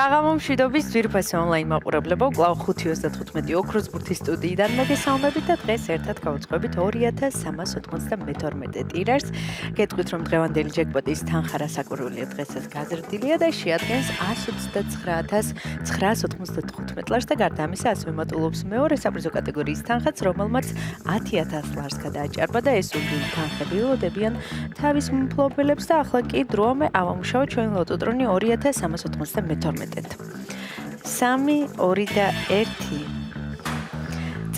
საღამო მშვიდობის ძვირფასი ონლაინ მაყურებლებო, კვლავ 5:35 ოქროს ბურთის სტუდიიდან მოგესალმებით და დღეს ერთად გავუწყობთ 2392 ტირაჟს. გეტყვით, რომ დღევანდელი ჯეკპოტის თანხა რასაკვირველია დღესაც გაზრდილია და შეადგენს 129995 ლარს და გარდა ამისა ასევე მატულობს მეორე საპრიზო კატეგორიის თანხაც, რომელმაც 10000 ლარს გადააჭარბა და ეს უდიდესი თანხები ელოდებიან თავის მფლობელებს და ახლა კი დროა ავამუშავოთ ჩვენი ლოტოტრონი 2392-ით. 3, 2 და 1.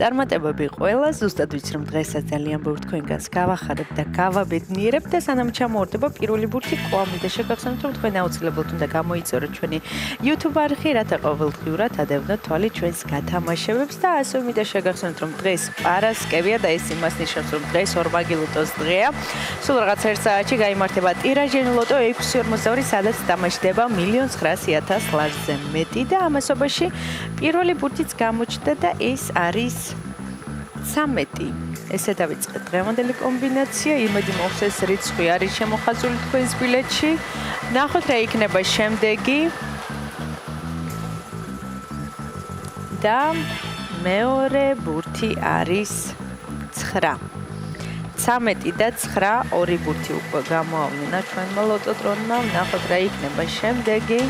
წარმატებები ყველას, ზუსტად ვიცი რომ დღესაც ძალიან ბევრ თქვენგანს გავახარებ და გავაბედნიერებ და სანამ ჩამოვარდება პირველი ბურთი, კვლავ მინდა შეგახსენოთ რომ თქვენ აუცილებლად უნდა გამოიწეროთ ჩვენი YouTube არხი, რათა ყოველდღიურად ადევნოთ თვალი ჩვენს გათამაშებებს და ასევე მინდა შეგახსენოთ რომ დღეს პარასკევია და ეს იმას ნიშნავს რომ დღეს ორმაგი ლოტოს დღეა. სულ რაღაც 1 საათში გაიმართება ტირაჟიანი ლოტო 642, სადაც თამაშდება 1,900,000 ლარზე მეტი და ამასობაში პირველი ბურთიც გამოჩნდა და ეს არის 13. ესე დავიწყეთ დღევანდელი კომბინაცია. იმედი მოხდეს ეს რიცხვი არის შემოხაზული თქვენს ბილეთში. ნახოთ რა იქნება შემდეგი. და მეორე ბურთი არის 9. 13 და 9, ორი ბურთი უკვე გამოავლინა ჩვენმა ლოტოტრონმა. ნახოთ რა იქნება შემდეგი.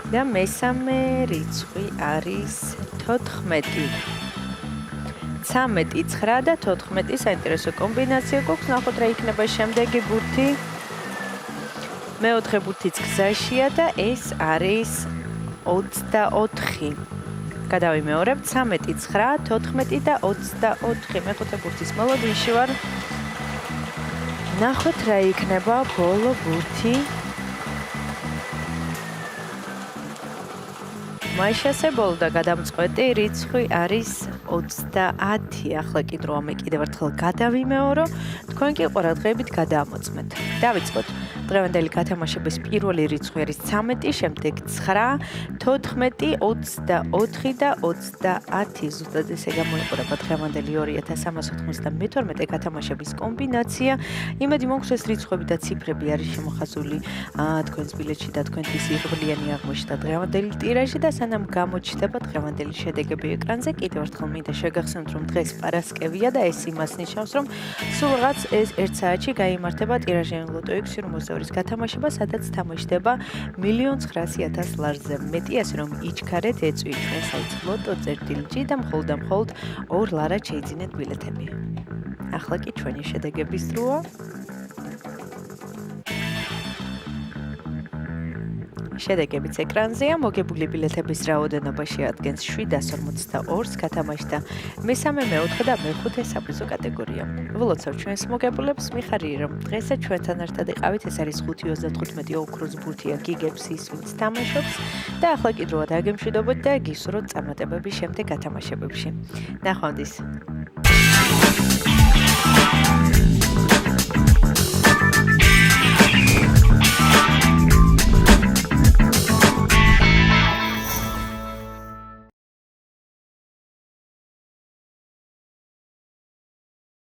და მესამე რიცხვი არის 14. 13, 9 და 14 საინტერესო კომბინაცია გვაქვს. ნახოთ რა იქნება შემდეგი ბურთი. მეოთხე ბურთიც გზაშია და ეს არის 24. გადავიმეორებ 13, 9, 14 და 24. მეხუთე ბურთის მოლოდინში ვარ. ნახოთ რა იქნება ბოლო ბურთი. მაიშასებოლ და გადამწყვეტი რიცხვი არის 30. ახლა კი დროა მე კიდევ ერთხელ გადავიმეორო. თქვენ კი ყურადღებით გადაამოწმეთ. დავიწყოთ. დღევანდელი გათამაშების პირველი რიცხვი არის 13, შემდეგ 9, 14, 24 და 30. ზუსტად ესე გამოიყურება დღევანდელი 2392 გათამაშების კომბინაცია. იმედი მოგვს ეს რიცხვები და ციფრები არის შემოხაზული თქვენს ბილეთში და თქვენთვის იღბლიანი აღმოჩნდა დღევანდელი ტირაჟი და სანამ გამოჩნდება დღევანდელი შედეგები ეკრანზე, კიდევ ერთხელ მინდა შეგახსენოთ რომ დღეს პარასკევია და ეს იმას ნიშნავს რომ სულ რაღაც ეს 1 საათში გაიმართება ტირაჟიანი ლოტო 642-ის გათამაშება, სადაც თამაშდება 1,900,000 ლარზე მეტი, ასე რომ იჩქარეთ ეწვი ჩვენ საიტ ლოტო.gr და მხოლოდ 2 ლარად შეიძინეთ ბილეთები. ახლა კი ჩვენი შედეგების დროა. შედეგებიც ეკრანზეა. მოგებული ბილეთების რაოდენობა შეადგენს 742-ს, გათამაშდა მესამე, მეოთხე და მეხუთე საპრიზო კატეგორია. ვლოცავ ჩვენს მოგებულებს, მიხარია რომ დღესაც ჩვენთან ერთად იყავით. ეს არის 5:35 ოქროს ბურთია გიგებს ის, ვინც თამაშობს და ახლა კი დროა დაგემშვიდობოთ და გისურვოთ წარმატებები შემდეგ გათამაშებებში. ნახვამდის.